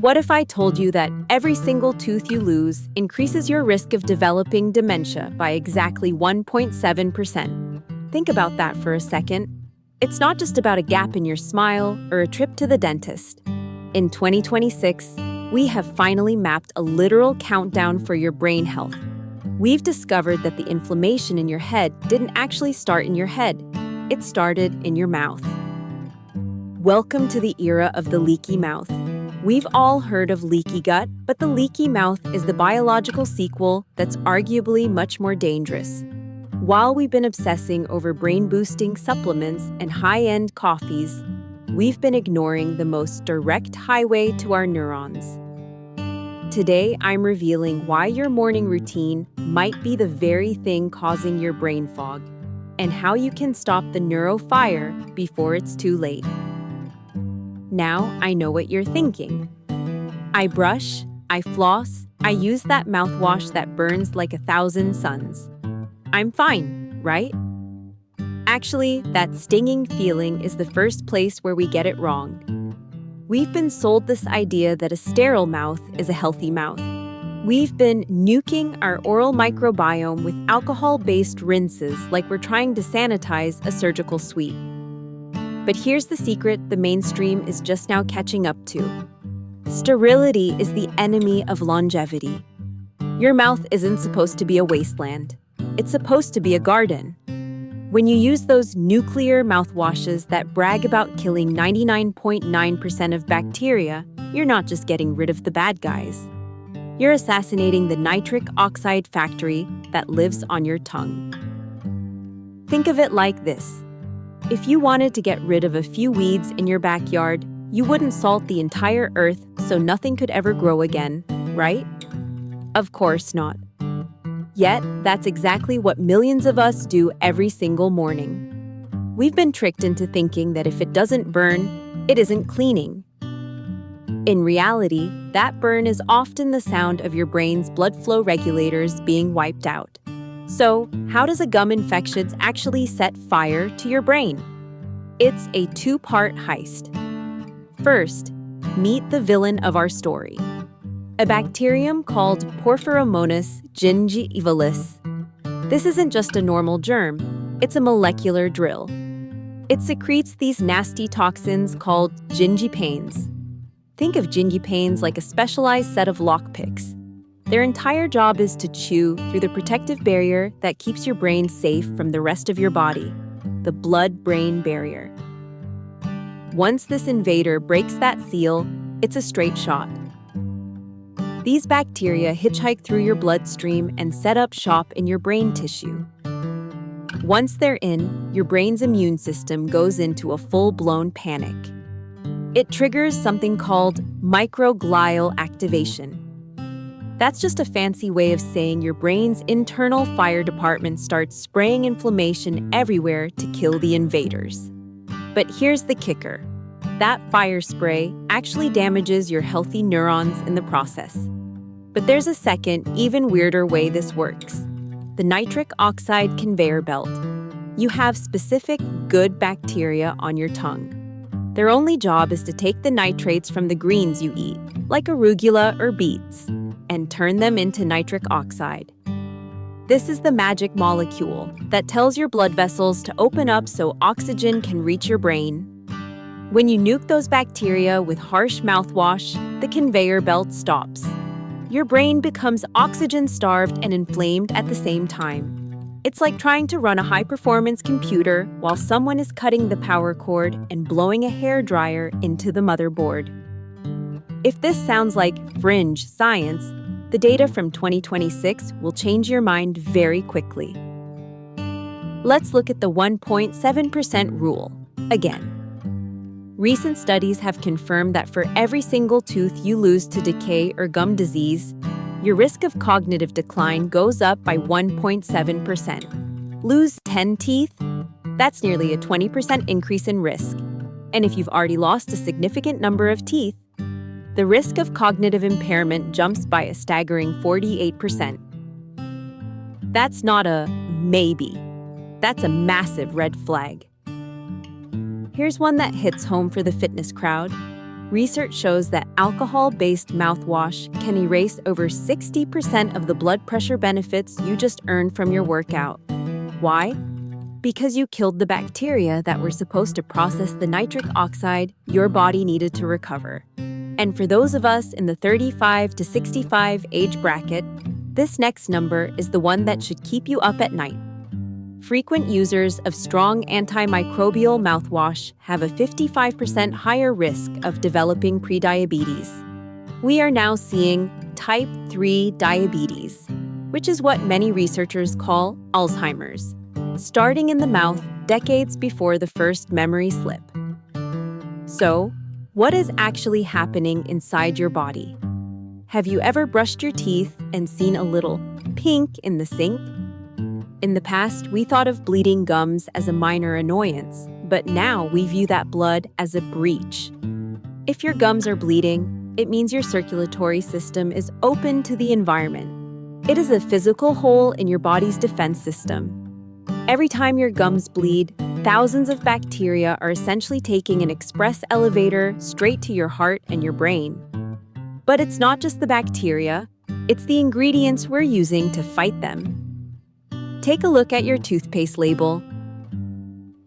What if I told you that every single tooth you lose increases your risk of developing dementia by exactly 1.7%? Think about that for a second. It's not just about a gap in your smile or a trip to the dentist. In 2026, we have finally mapped a literal countdown for your brain health. We've discovered that the inflammation in your head didn't actually start in your head. It started in your mouth. Welcome to the era of the leaky mouth. We've all heard of leaky gut, but the leaky mouth is the biological sequel that's arguably much more dangerous. While we've been obsessing over brain-boosting supplements and high-end coffees, we've been ignoring the most direct highway to our neurons. Today, I'm revealing why your morning routine might be the very thing causing your brain fog, and how you can stop the neuro-fire before it's too late. Now I know what you're thinking. I brush, I floss, I use that mouthwash that burns like 1,000 suns. I'm fine, right? Actually, that stinging feeling is the first place where we get it wrong. We've been sold this idea that a sterile mouth is a healthy mouth. We've been nuking our oral microbiome with alcohol-based rinses like we're trying to sanitize a surgical suite. But here's the secret the mainstream is just now catching up to. Sterility is the enemy of longevity. Your mouth isn't supposed to be a wasteland. It's supposed to be a garden. When you use those nuclear mouthwashes that brag about killing 99.9% of bacteria, you're not just getting rid of the bad guys. You're assassinating the nitric oxide factory that lives on your tongue. Think of it like this. If you wanted to get rid of a few weeds in your backyard, you wouldn't salt the entire earth so nothing could ever grow again, right? Of course not. Yet, that's exactly what millions of us do every single morning. We've been tricked into thinking that if it doesn't burn, it isn't cleaning. In reality, that burn is often the sound of your brain's blood flow regulators being wiped out. So, how does a gum infection actually set fire to your brain? It's a two-part heist. First, meet the villain of our story. A bacterium called Porphyromonas gingivalis. This isn't just a normal germ, it's a molecular drill. It secretes these nasty toxins called gingipanes. Think of gingipanes like a specialized set of lockpicks. Their entire job is to chew through the protective barrier that keeps your brain safe from the rest of your body, the blood-brain barrier. Once this invader breaks that seal, it's a straight shot. These bacteria hitchhike through your bloodstream and set up shop in your brain tissue. Once they're in, your brain's immune system goes into a full-blown panic. It triggers something called microglial activation. That's just a fancy way of saying your brain's internal fire department starts spraying inflammation everywhere to kill the invaders. But here's the kicker. That fire spray actually damages your healthy neurons in the process. But there's a second, even weirder way this works. The nitric oxide conveyor belt. You have specific good bacteria on your tongue. Their only job is to take the nitrates from the greens you eat, like arugula or beets, and turn them into nitric oxide. This is the magic molecule that tells your blood vessels to open up so oxygen can reach your brain. When you nuke those bacteria with harsh mouthwash, the conveyor belt stops. Your brain becomes oxygen-starved and inflamed at the same time. It's like trying to run a high-performance computer while someone is cutting the power cord and blowing a hairdryer into the motherboard. If this sounds like fringe science, the data from 2026 will change your mind very quickly. Let's look at the 1.7% rule again. Recent studies have confirmed that for every single tooth you lose to decay or gum disease, your risk of cognitive decline goes up by 1.7%. Lose 10 teeth? That's nearly a 20% increase in risk. And if you've already lost a significant number of teeth, the risk of cognitive impairment jumps by a staggering 48%. That's not a maybe. That's a massive red flag. Here's one that hits home for the fitness crowd. Research shows that alcohol-based mouthwash can erase over 60% of the blood pressure benefits you just earned from your workout. Why? Because you killed the bacteria that were supposed to process the nitric oxide your body needed to recover. And for those of us in the 35 to 65 age bracket, this next number is the one that should keep you up at night. Frequent users of strong antimicrobial mouthwash have a 55% higher risk of developing prediabetes. We are now seeing type 3 diabetes, which is what many researchers call Alzheimer's, starting in the mouth decades before the first memory slip. So, what is actually happening inside your body? Have you ever brushed your teeth and seen a little pink in the sink? In the past, we thought of bleeding gums as a minor annoyance, but now we view that blood as a breach. If your gums are bleeding, it means your circulatory system is open to the environment. It is a physical hole in your body's defense system. Every time your gums bleed, thousands of bacteria are essentially taking an express elevator straight to your heart and your brain. But it's not just the bacteria, it's the ingredients we're using to fight them. Take a look at your toothpaste label.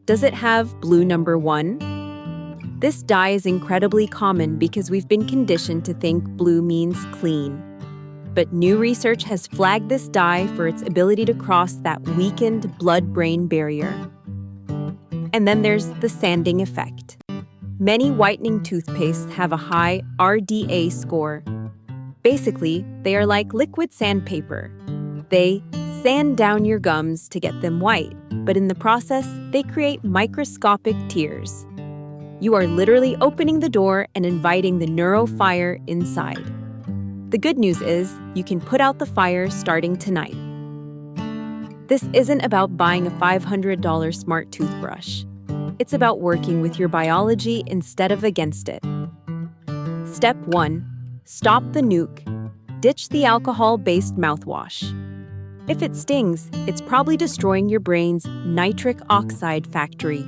Does it have blue number 1? This dye is incredibly common because we've been conditioned to think blue means clean. But new research has flagged this dye for its ability to cross that weakened blood-brain barrier. And then there's the sanding effect. Many whitening toothpastes have a high RDA score. Basically, they are like liquid sandpaper. They sand down your gums to get them white, but in the process, they create microscopic tears. You are literally opening the door and inviting the neuro-fire inside. The good news is, you can put out the fire starting tonight. This isn't about buying a $500 smart toothbrush. It's about working with your biology instead of against it. Step 1. Stop the nuke. Ditch the alcohol-based mouthwash. If it stings, it's probably destroying your brain's nitric oxide factory.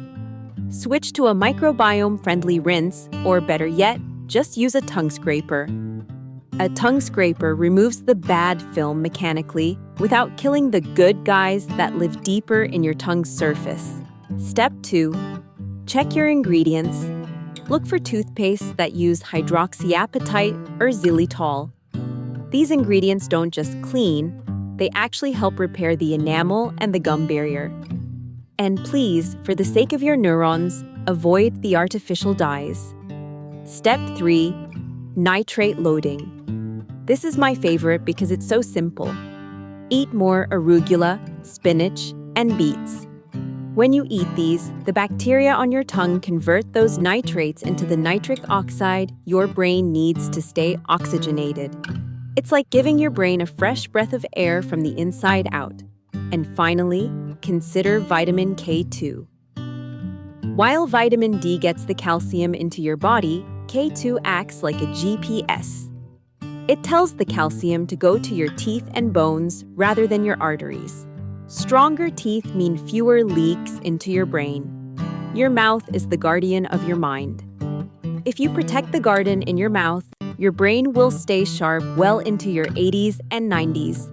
Switch to a microbiome-friendly rinse, or better yet, just use a tongue scraper. A tongue scraper removes the bad film mechanically without killing the good guys that live deeper in your tongue's surface. Step 2. Check your ingredients. Look for toothpastes that use hydroxyapatite or xylitol. These ingredients don't just clean, they actually help repair the enamel and the gum barrier. And please, for the sake of your neurons, avoid the artificial dyes. Step 3. Nitrate loading. This is my favorite because it's so simple. Eat more arugula, spinach, and beets. When you eat these, the bacteria on your tongue convert those nitrates into the nitric oxide your brain needs to stay oxygenated. It's like giving your brain a fresh breath of air from the inside out. And finally, consider vitamin K2. While vitamin D gets the calcium into your body, K2 acts like a GPS. It tells the calcium to go to your teeth and bones rather than your arteries. Stronger teeth mean fewer leaks into your brain. Your mouth is the guardian of your mind. If you protect the garden in your mouth, your brain will stay sharp well into your 80s and 90s.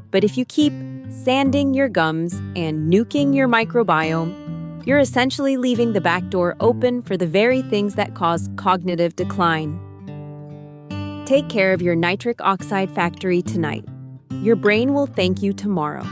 But if you keep sanding your gums and nuking your microbiome, you're essentially leaving the back door open for the very things that cause cognitive decline. Take care of your nitric oxide factory tonight. Your brain will thank you tomorrow.